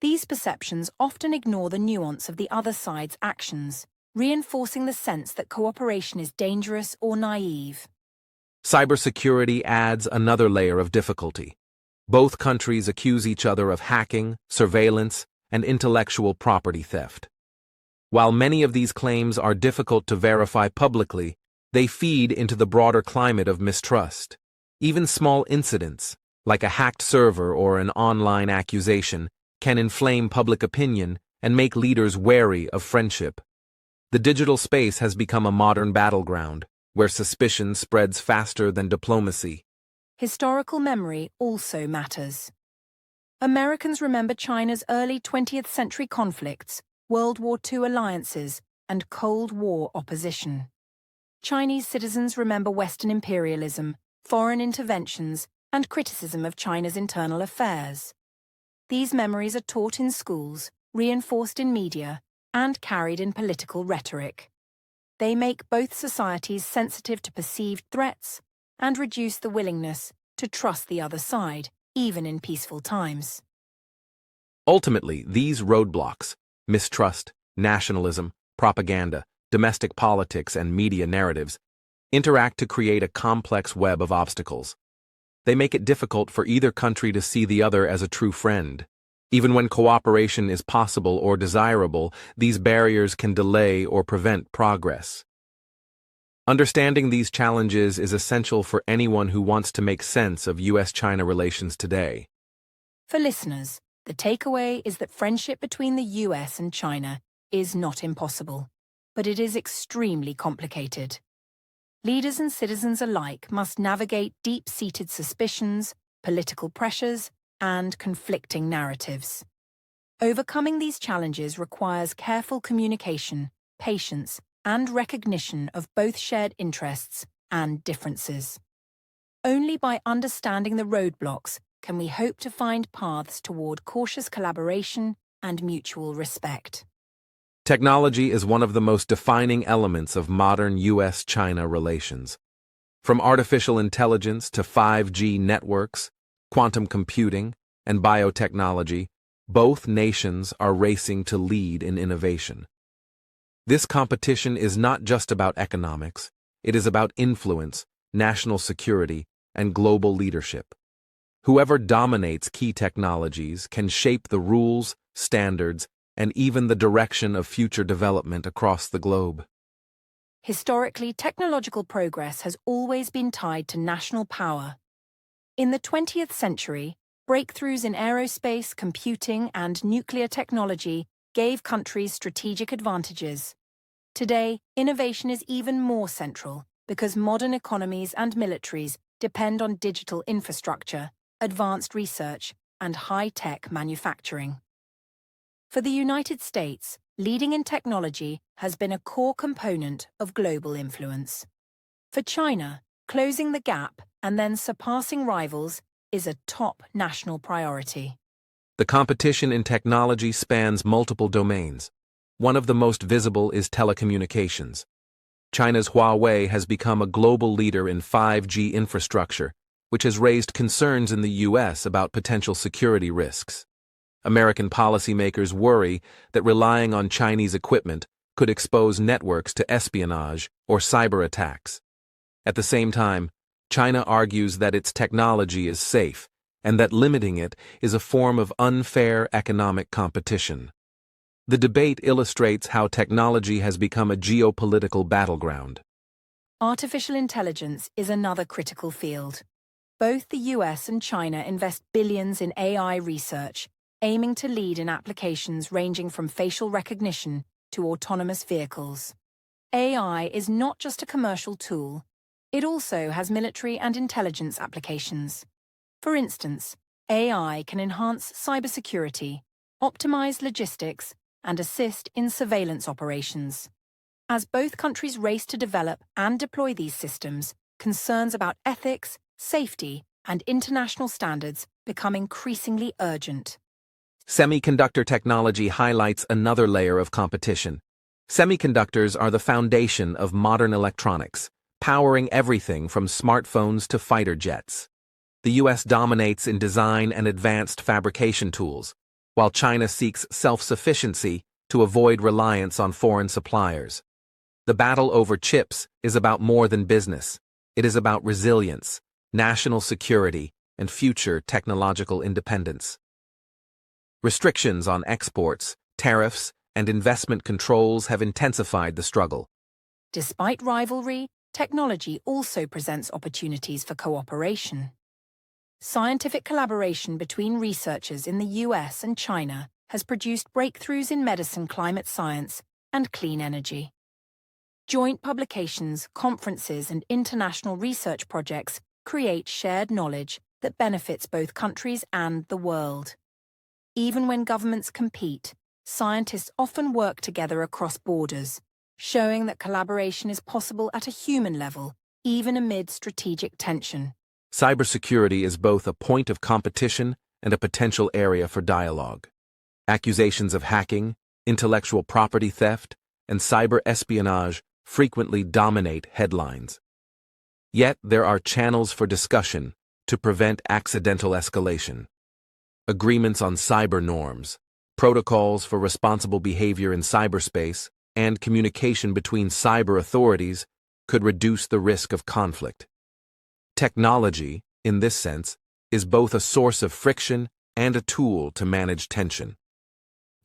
These perceptions often ignore the nuance of the other side's actions, reinforcing the sense that cooperation is dangerous or naive. Cybersecurity adds another layer of difficulty. Both countries accuse each other of hacking, surveillance, and intellectual property theft. While many of these claims are difficult to verify publicly, they feed into the broader climate of mistrust. Even small incidents, like a hacked server or an online accusation, can inflame public opinion and make leaders wary of friendship. The digital space has become a modern battleground, where suspicion spreads faster than diplomacy. Historical memory also matters. Americans remember China's early 20th century conflicts, World War II alliances, and Cold War opposition. Chinese citizens remember Western imperialism, foreign interventions, and criticism of China's internal affairs. These memories are taught in schools, reinforced in media, and carried in political rhetoric. They make both societies sensitive to perceived threats and reduce the willingness to trust the other side, even in peaceful times. Ultimately, these roadblocks, mistrust, nationalism, propaganda, domestic politics, and media narratives, interact to create a complex web of obstacles. They make it difficult for either country to see the other as a true friend. Even when cooperation is possible or desirable, these barriers can delay or prevent progress. Understanding these challenges is essential for anyone who wants to make sense of U.S.-China relations today. For listeners, the takeaway is that friendship between the US and China is not impossible, but it is extremely complicated. Leaders and citizens alike must navigate deep-seated suspicions, political pressures, and conflicting narratives. Overcoming these challenges requires careful communication, patience, and recognition of both shared interests and differences. Only by understanding the roadblocks can we hope to find paths toward cautious collaboration and mutual respect. Technology is one of the most defining elements of modern U.S.-China relations. From artificial intelligence to 5G networks, quantum computing, and biotechnology, both nations are racing to lead in innovation. This competition is not just about economics, it is about influence, national security, and global leadership. Whoever dominates key technologies can shape the rules, standards, and even the direction of future development across the globe. Historically, technological progress has always been tied to national power. In the 20th century, breakthroughs in aerospace, computing, and nuclear technology gave countries strategic advantages. Today, innovation is even more central because modern economies and militaries depend on digital infrastructure, advanced research, and high-tech manufacturing. For the United States, leading in technology has been a core component of global influence. For China, closing the gap and then surpassing rivals is a top national priority. The competition in technology spans multiple domains. One of the most visible is telecommunications. China's Huawei has become a global leader in 5G infrastructure, which has raised concerns in the U.S. about potential security risks. American policymakers worry that relying on Chinese equipment could expose networks to espionage or cyber attacks. At the same time, China argues that its technology is safe and that limiting it is a form of unfair economic competition. The debate illustrates how technology has become a geopolitical battleground. Artificial intelligence is another critical field. Both the US and China invest billions in AI research, aiming to lead in applications ranging from facial recognition to autonomous vehicles. AI is not just a commercial tool, it also has military and intelligence applications. For instance, AI can enhance cybersecurity, optimize logistics, and assist in surveillance operations. As both countries race to develop and deploy these systems, concerns about ethics, safety, and international standards become increasingly urgent. Semiconductor technology highlights another layer of competition. Semiconductors are the foundation of modern electronics, powering everything from smartphones to fighter jets. The U.S. dominates in design and advanced fabrication tools, while China seeks self-sufficiency to avoid reliance on foreign suppliers. The battle over chips is about more than business. It is about resilience, national security, and future technological independence. Restrictions on exports, tariffs, and investment controls have intensified the struggle. Despite rivalry, technology also presents opportunities for cooperation. Scientific collaboration between researchers in the US and China has produced breakthroughs in medicine, climate science, and clean energy. Joint publications, conferences, and international research projects create shared knowledge that benefits both countries and the world. Even when governments compete, scientists often work together across borders, showing that collaboration is possible at a human level, even amid strategic tension. Cybersecurity is both a point of competition and a potential area for dialogue. Accusations of hacking, intellectual property theft, and cyber espionage frequently dominate headlines. Yet there are channels for discussion to prevent accidental escalation. Agreements on cyber norms, protocols for responsible behavior in cyberspace, and communication between cyber authorities could reduce the risk of conflict. Technology, in this sense, is both a source of friction and a tool to manage tension.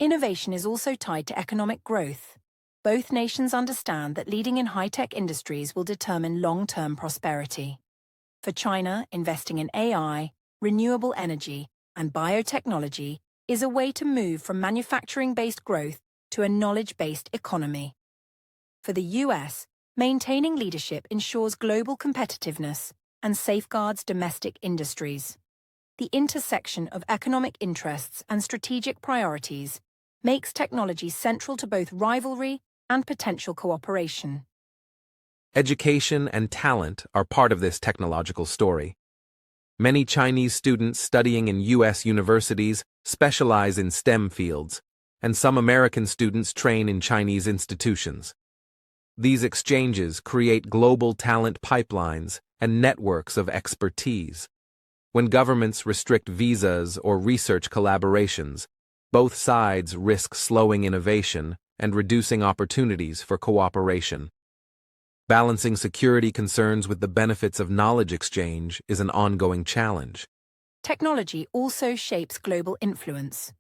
Innovation is also tied to economic growth. Both nations understand that leading in high-tech industries will determine long-term prosperity. For China, investing in AI, renewable energy, and biotechnology is a way to move from manufacturing-based growth to a knowledge-based economy. For the US, maintaining leadership ensures global competitiveness and safeguards domestic industries. The intersection of economic interests and strategic priorities makes technology central to both rivalry and potential cooperation. Education and talent are part of this technological story. Many Chinese students studying in U.S. universities specialize in STEM fields, and some American students train in Chinese institutions. These exchanges create global talent pipelines and networks of expertise. When governments restrict visas or research collaborations, both sides risk slowing innovation and reducing opportunities for cooperation. Balancing security concerns with the benefits of knowledge exchange is an ongoing challenge. Technology also shapes global influence.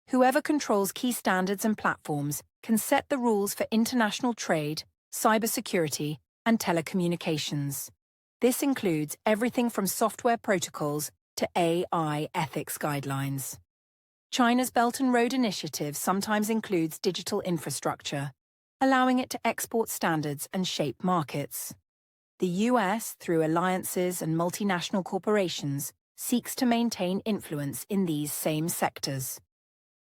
Whoever controls key standards and platforms can set the rules for international trade, cybersecurity, and telecommunications. This includes everything from software protocols to AI ethics guidelines. China's Belt and Road Initiative sometimes includes digital infrastructure, allowing it to export standards and shape markets. The US, through alliances and multinational corporations, seeks to maintain influence in these same sectors.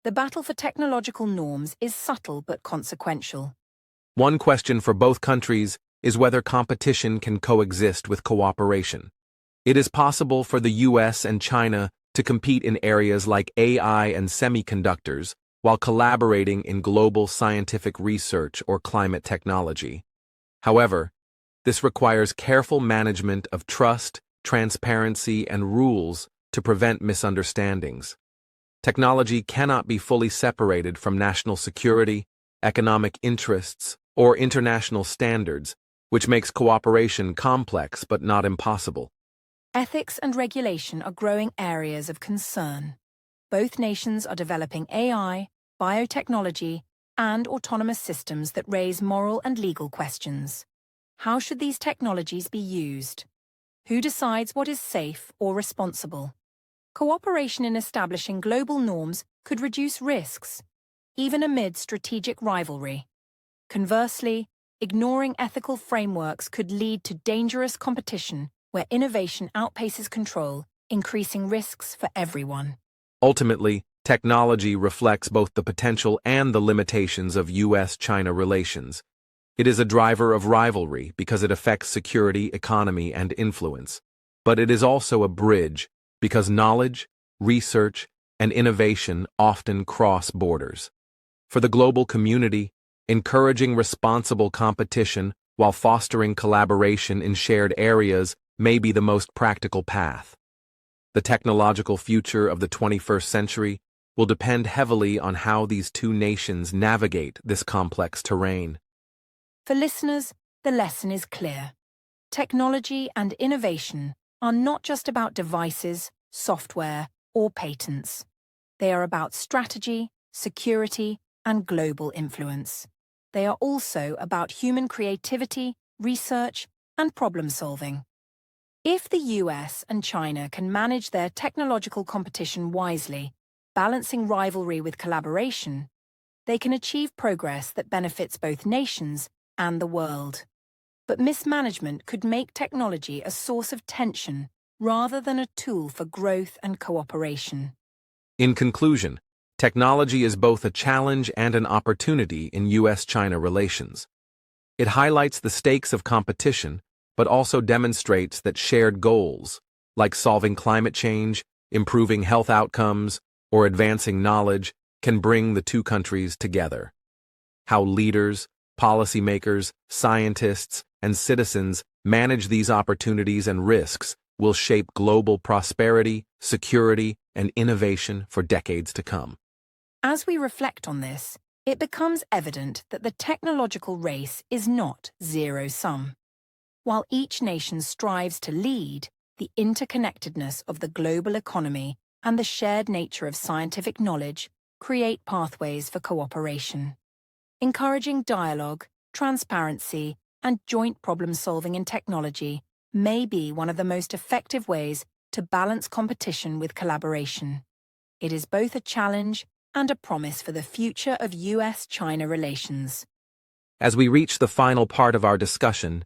The battle for technological norms is subtle but consequential. One question for both countries is whether competition can coexist with cooperation. It is possible for the US and China to compete in areas like AI and semiconductors while collaborating in global scientific research or climate technology. However, this requires careful management of trust, transparency, and rules to prevent misunderstandings. Technology cannot be fully separated from national security, economic interests, or international standards, which makes cooperation complex but not impossible. Ethics and regulation are growing areas of concern. Both nations are developing AI, biotechnology, and autonomous systems that raise moral and legal questions. How should these technologies be used? Who decides what is safe or responsible? Cooperation in establishing global norms could reduce risks, even amid strategic rivalry. Conversely, ignoring ethical frameworks could lead to dangerous competition where innovation outpaces control, increasing risks for everyone. Ultimately, technology reflects both the potential and the limitations of U.S.-China relations. It is a driver of rivalry because it affects security, economy, and influence. But it is also a bridge because knowledge, research, and innovation often cross borders. For the global community, encouraging responsible competition while fostering collaboration in shared areas may be the most practical path. The technological future of the 21st century will depend heavily on how these two nations navigate this complex terrain. For listeners, the lesson is clear. Technology and innovation are not just about devices, software, or patents. They are about strategy, security, and global influence. They are also about human creativity, research, and problem-solving. If the US and China can manage their technological competition wisely, balancing rivalry with collaboration, they can achieve progress that benefits both nations and the world. But mismanagement could make technology a source of tension rather than a tool for growth and cooperation. In conclusion, technology is both a challenge and an opportunity in U.S.-China relations. It highlights the stakes of competition, but also demonstrates that shared goals, like solving climate change, improving health outcomes, or advancing knowledge, can bring the two countries together. How leaders, policymakers, scientists, and citizens manage these opportunities and risks will shape global prosperity, security, and innovation for decades to come. As we reflect on this, it becomes evident that the technological race is not zero-sum. While each nation strives to lead, the interconnectedness of the global economy and the shared nature of scientific knowledge create pathways for cooperation. Encouraging dialogue, transparency, and joint problem-solving in technology may be one of the most effective ways to balance competition with collaboration. It is both a challenge and a promise for the future of US-China relations. As we reach the final part of our discussion,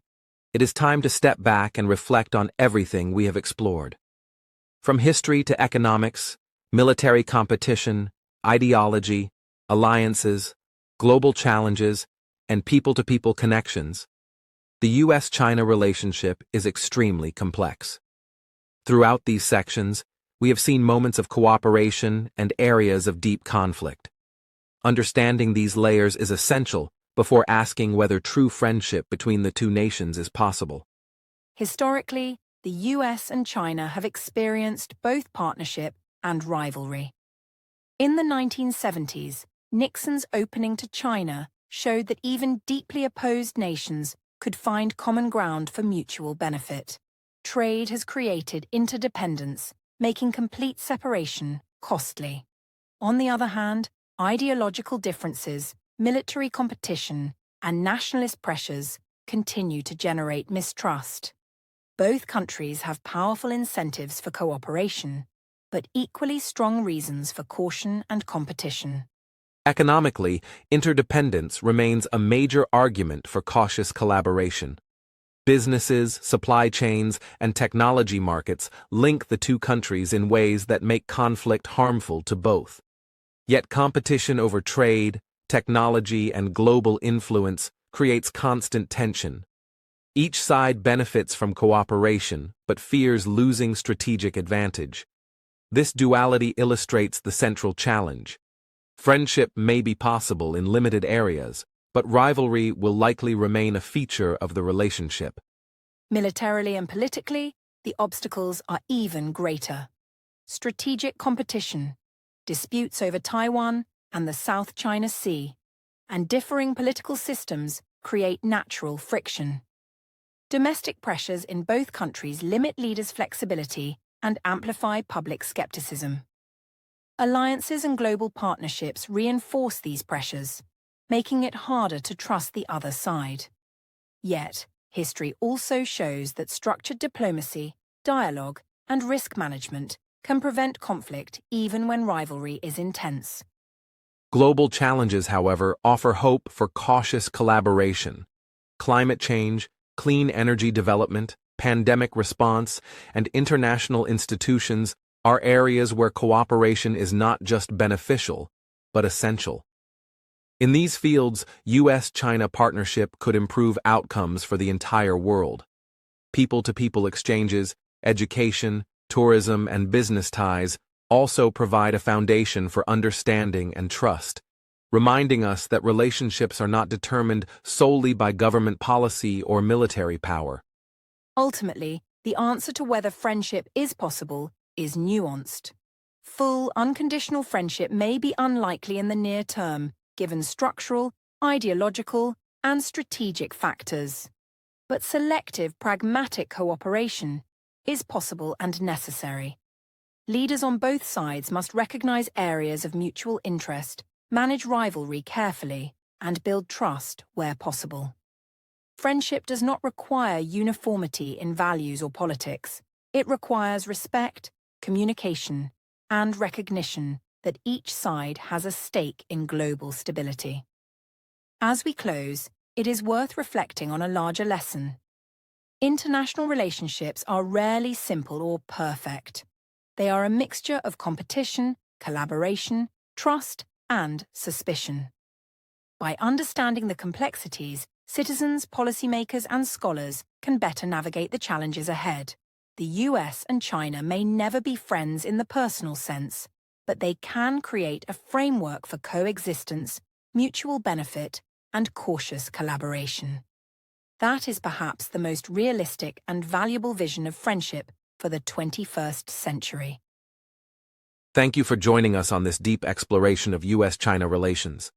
it is time to step back and reflect on everything we have explored. From history to economics, military competition, ideology, alliances, global challenges, and people-to-people connections, the U.S.-China relationship is extremely complex. Throughout these sections, we have seen moments of cooperation and areas of deep conflict. Understanding these layers is essential before asking whether true friendship between the two nations is possible. Historically, the US and China have experienced both partnership and rivalry. In the 1970s, Nixon's opening to China showed that even deeply opposed nations could find common ground for mutual benefit. Trade has created interdependence, making complete separation costly. On the other hand, ideological differences, military competition, and nationalist pressures continue to generate mistrust. Both countries have powerful incentives for cooperation, but equally strong reasons for caution and competition. Economically, interdependence remains a major argument for cautious collaboration. Businesses, supply chains, and technology markets link the two countries in ways that make conflict harmful to both. Yet competition over trade, technology, and global influence creates constant tension. Each side benefits from cooperation, but fears losing strategic advantage. This duality illustrates the central challenge. Friendship may be possible in limited areas, but rivalry will likely remain a feature of the relationship. Militarily and politically, the obstacles are even greater. Strategic competition, disputes over Taiwan and the South China Sea, and differing political systems create natural friction. Domestic pressures in both countries limit leaders' flexibility and amplify public skepticism. Alliances and global partnerships reinforce these pressures, making it harder to trust the other side. Yet, history also shows that structured diplomacy, dialogue, and risk management can prevent conflict even when rivalry is intense. Global challenges, however, offer hope for cautious collaboration. Climate change, clean energy development, pandemic response, and international institutions are areas where cooperation is not just beneficial, but essential. In these fields, U.S.-China partnership could improve outcomes for the entire world. People-to-people exchanges, education, tourism, and business ties also provide a foundation for understanding and trust, reminding us that relationships are not determined solely by government policy or military power. Ultimately, the answer to whether friendship is possible is nuanced. Full, unconditional friendship may be unlikely in the near term, given structural, ideological, and strategic factors. But selective, pragmatic cooperation is possible and necessary. Leaders on both sides must recognize areas of mutual interest, manage rivalry carefully, and build trust where possible. Friendship does not require uniformity in values or politics. It requires respect, communication, and recognition that each side has a stake in global stability. As we close, it is worth reflecting on a larger lesson. International relationships are rarely simple or perfect. They are a mixture of competition, collaboration, trust, and suspicion. By understanding the complexities, citizens, policymakers, and scholars can better navigate the challenges ahead. The US and China may never be friends in the personal sense, but they can create a framework for coexistence, mutual benefit, and cautious collaboration. That is perhaps the most realistic and valuable vision of friendship for the 21st century. Thank you for joining us on this deep exploration of US-China relations.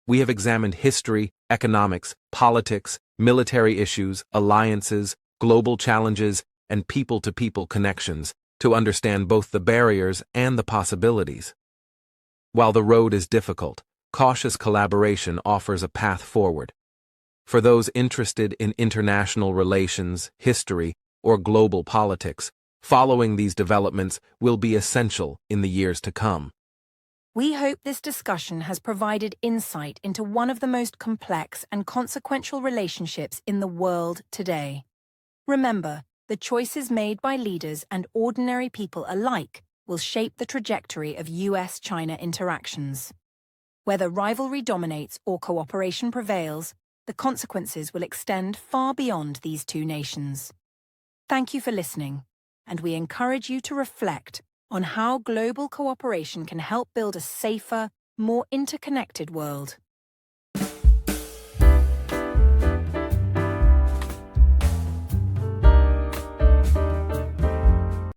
We have examined history, economics, politics, military issues, alliances, global challenges, and people-to-people connections to understand both the barriers and the possibilities. While the road is difficult, cautious collaboration offers a path forward. For those interested in international relations, history, or global politics, following these developments will be essential in the years to come. We hope this discussion has provided insight into one of the most complex and consequential relationships in the world today. Remember, the choices made by leaders and ordinary people alike will shape the trajectory of US-China interactions. Whether rivalry dominates or cooperation prevails, the consequences will extend far beyond these two nations. Thank you for listening, and we encourage you to reflect on how global cooperation can help build a safer, more interconnected world.